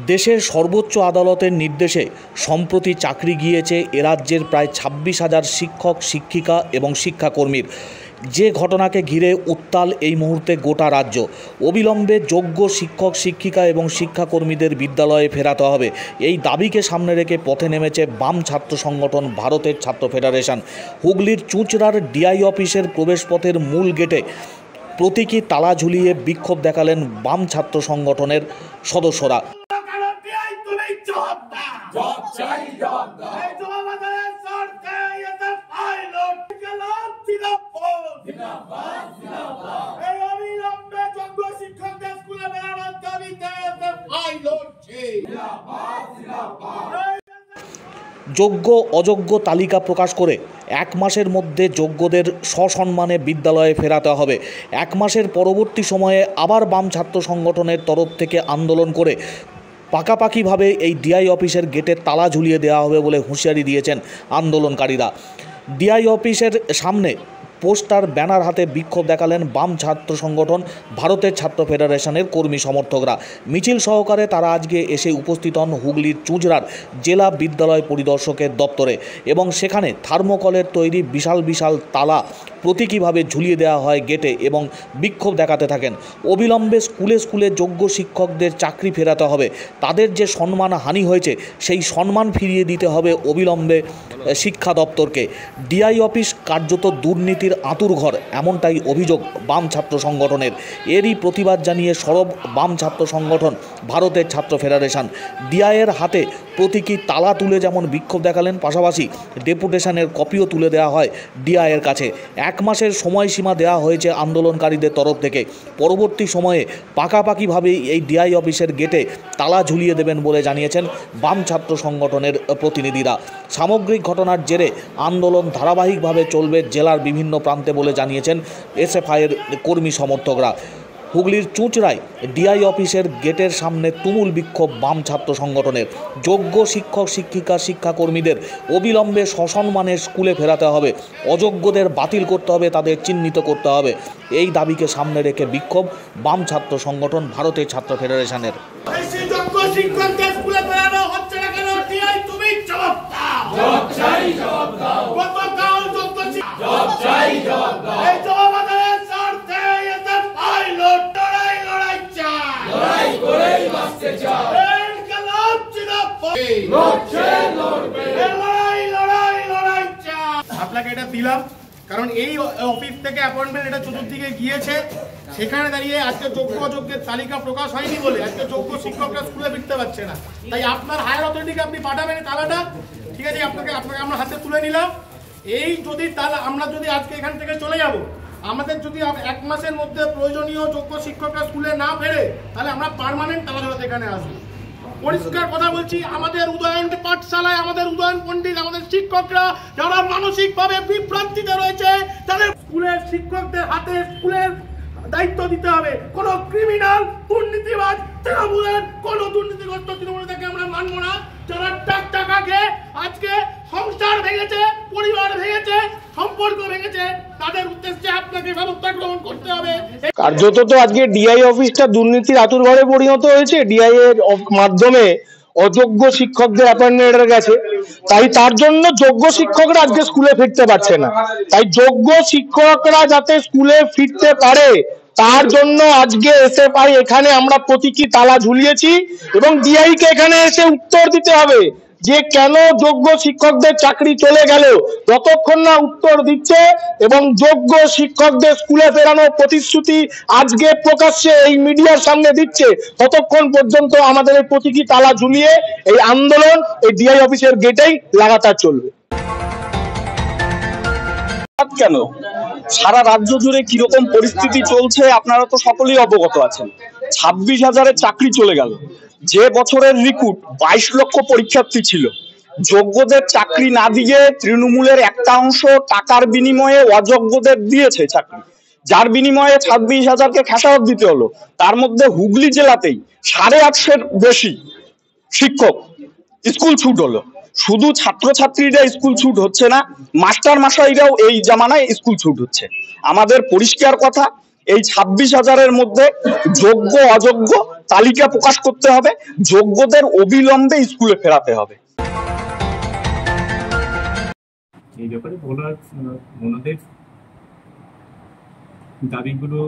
দেশের সর্বোচ্চ আদালতের নির্দেশে সম্প্রতি চাকরি গিয়েছে এ রাজ্যের প্রায় ২৬,০০০ শিক্ষক, শিক্ষিকা এবং শিক্ষাকর্মীর। যে ঘটনাকে ঘিরে উত্তাল এই মুহূর্তে গোটা রাজ্য। অবিলম্বে যোগ্য শিক্ষক, শিক্ষিকা এবং শিক্ষাকর্মীদের বিদ্যালয়ে ফেরাতে হবে, এই দাবিকে সামনে রেখে পথে নেমেছে বাম ছাত্র সংগঠন ভারতের ছাত্র ফেডারেশন। হুগলির চুঁচড়ার ডিআই অফিসের প্রবেশপথের মূল গেটে প্রতীকী তালা ঝুলিয়ে বিক্ষোভ দেখালেন বাম ছাত্র সংগঠনের সদস্যরা। যোগ্য অযোগ্য তালিকা প্রকাশ করে ১ মাসের মধ্যে যোগ্যদের সসম্মানে বিদ্যালয়ে ফেরাতে হবে। ১ মাসের পরবর্তী সময়ে আবার বাম ছাত্র সংগঠনের তরফ থেকে আন্দোলন করে পাকাপাকিভাবে এই ডিআই অফিসের গেটে তালা ঝুলিয়ে দেওয়া হবে বলে হুঁশিয়ারি দিয়েছেন আন্দোলনকারীরা। ডিআই অফিসের সামনে পোস্টার, ব্যানার হাতে বিক্ষোভ দেখালেন বাম ছাত্র সংগঠন ভারতের ছাত্র ফেডারেশনের কর্মী সমর্থকরা। মিছিল সহকারে তারা আজকে এসে উপস্থিত হন হুগলির চুঁচড়ার জেলা বিদ্যালয় পরিদর্শকের দপ্তরে এবং সেখানে থার্মোকলের তৈরি বিশাল বিশাল তালা প্রতীকীভাবে ঝুলিয়ে দেওয়া হয় গেটে এবং বিক্ষোভ দেখাতে থাকেন। অবিলম্বে স্কুলে স্কুলে যোগ্য শিক্ষকদের চাকরি ফেরাতে হবে, তাদের যে সম্মান হানি হয়েছে সেই সম্মান ফিরিয়ে দিতে হবে অবিলম্বে শিক্ষা দপ্তরকে। ডিআই অফিস কার্যত দুর্নীতির আঁতুড়ঘর, এমনটাই অভিযোগ বাম ছাত্র সংগঠনের। এরই প্রতিবাদ জানিয়ে সরব বাম ছাত্র সংগঠন ভারতের ছাত্র ফেডারেশন। ডিআইয়ের হাতে প্রতীকী তালা তুলে যেমন বিক্ষোভ দেখালেন, পাশাপাশি ডেপুটেশনের কপিও তুলে দেওয়া হয় ডিআইয়ের কাছে। ১ মাসের সময়সীমা দেওয়া হয়েছে আন্দোলনকারীদের তরফ থেকে। পরবর্তী সময়ে পাকাপাকিভাবে এই ডিআই অফিসের গেটে তালা ঝুলিয়ে দেবেন বলে জানিয়েছেন বাম ছাত্র সংগঠনের প্রতিনিধিরা। সামগ্রিক ঘটনার জেরে আন্দোলন ধারাবাহিকভাবে চলবে জেলার বিভিন্ন প্রান্তে বলে জানিয়েছেন এসএফআইয়ের কর্মী সমর্থকরা। হুগলির চুঁচড়ায় ডিআই অফিসের গেটের সামনে তুমুল বিক্ষোভ বাম ছাত্র সংগঠনের। যোগ্য শিক্ষক, শিক্ষিকা, শিক্ষাকর্মীদের অবিলম্বে সসম্মানে স্কুলে ফেরাতে হবে, অযোগ্যদের বাতিল করতে হবে, তাদের চিহ্নিত করতে হবে, এই দাবিকে সামনে রেখে বিক্ষোভ বাম ছাত্র সংগঠন ভারতের ছাত্র ফেডারেশনের। আপনাকে এটা দিলাম কারণ এই অফিস থেকে অ্যাপয়েন্টমেন্ট এটা চতুর্দিকে গিয়েছে, সেখানে দাঁড়িয়ে আজকে যোগ্য অযোগ্যের তালিকা প্রকাশ হয়নি বলে আজকে যোগ্য শিক্ষকরা স্কুলে ফিরতে পারছে না। তাই আপনার হায়ার অথরিটিকে আপনি পাঠাবেন তালাটা, ঠিক আছে? আপনাকে আমরা হাতে তুলে নিলাম। এই যদি তালা আমরা যদি আজকে এখান থেকে চলে যাব, আমাদের যদি ১ মাসের মধ্যে প্রয়োজনীয় যোগ্য শিক্ষকরা স্কুলে না ফেরে, তাহলে আমরা পার্মানেন্ট তালা ধরাতে এখানে আসবো। পরিষ্কার কথা বলছি, আমাদের উদয়ন পাঠশালায় আমাদের উদয়ন পণ্ডিত, আমাদের শিক্ষকরা যারা মানসিকভাবে বিভ্রান্তিতে রয়েছে, তাদের স্কুলের শিক্ষকদের হাতে স্কুলের দায়িত্ব দিতে হবে। কোন ক্রিমিনাল, দুর্নীতিবাজ, তৃণমূলের কোন দুর্নীতিগ্রস্ত তৃণমূল থেকে আমরা মানব না। যারা টাকা খেয়ে আজকে সংসার ভেঙেছে, পরিবার ভেঙেছে, সম্পর্ক ভেঙেছে, তাদের উদ্দেশ্যে আপনাকে ব্যবস্থা গ্রহণ করতে হবে। কার্যত তো আজকে ডিআই অফিসটা দুর্নীতির আতুরঘরে পরিণত হয়েছে। ডিআই এর মাধ্যমে অযোগ্য শিক্ষকদের অ্যাপয়েন্টমেন্ট গেছে, তাই তার জন্য যোগ্য শিক্ষকরা আজকে স্কুলে ফিরতে পারছে না। তাই যোগ্য শিক্ষকরা যাতে স্কুলে ফিরতে পারে তার জন্য আজকে এসএফআই এখানে আমরা প্রতীকী তালা ঝুলিয়েছি এবং ডিআই কে এখানে এসে উত্তর দিতে হবে যে কেন যোগ্য শিক্ষকদের চাকরি চলে গেল। যতক্ষণ না উত্তর দিচ্ছে এবং যোগ্য শিক্ষকদের স্কুলে ফেরানোর প্রতিশ্রুতি আজকে প্রকাশ্যে এই মিডিয়ার সামনে দিচ্ছে, ততক্ষণ পর্যন্ত আমাদের এই প্রতীকী তালা ঝুলিয়ে এই আন্দোলন এই ডিআই অফিসের গেটেই লাগাতার চলবে। কেন সারা রাজ্য জুড়ে কিরকম পরিস্থিতি চলছে আপনারা তো সকলেই অবগত আছেন। ২৬,০০০ চাকরি চলে গেল। যে বছরের রিক্রুট ২২ লক্ষ পরীক্ষার্থী ছিল, যোগ্যদের চাকরি না দিয়ে তৃণমূলের একটা অংশ টাকার বিনিময়ে অযোগ্যদের দিয়েছে চাকরি, যার বিনিময়ে ২৬,০০০কে খেসারত দিতে হলো। তার মধ্যে হুগলি জেলাতেই ৮৫০-এর বেশি শিক্ষক স্কুল ছুট হলো। শুধু ছাত্রছাত্রীরা স্কুল ছুট হচ্ছে না, মাস্টার মশাইরাও এই জামানায় স্কুল ছুট হচ্ছে। আমাদের পরিষ্কার কথা, এই 26,000-এর মধ্যে যোগ্য অযোগ্য তালিকা প্রকাশ করতে হবে, যোগ্যদের অবিলম্বে স্কুলে ফেরাতে হবে। এই ব্যাপারে বলার ওনাদের দাবিগুলো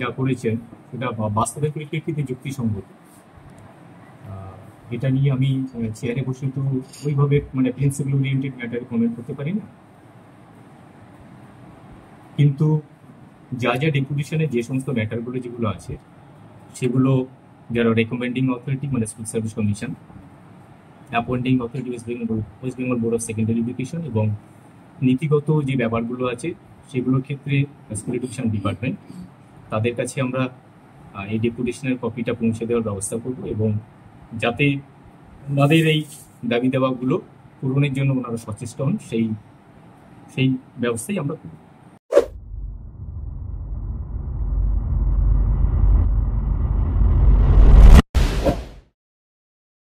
যা করেছেন সেটা বাস্তবের পরিপ্রেক্ষিতে যুক্তিসঙ্গত। এটা নিয়ে আমি চেয়ারে বসে তো ওইভাবে মানে প্রিন্সিপাল ওরিয়েন্টেড ম্যাটারে কমেন্ট করতে পারি না, কিন্তু যা যা ডেপুটেশনে যে সমস্ত ম্যাটারগুলো যেগুলো আছে সেগুলো যারা রেকমেন্ডিং অথরিটি মানে school service commission, appointing authority West Bengal board of secondary education এবং নীতিগত যে ব্যাপারগুলো আছে সেগুলোর ক্ষেত্রে স্কুল এডুকেশন ডিপার্টমেন্ট, তাদের কাছে আমরা এই ডেপুটেশনের কপিটা পৌঁছে দেওয়ার ব্যবস্থা করব এবং যাতে ওনাদের এই দাবি দেওয়াগুলো পূরণের জন্য ওনারা সচেষ্ট হন সেই ব্যবস্থাই আমরা করব।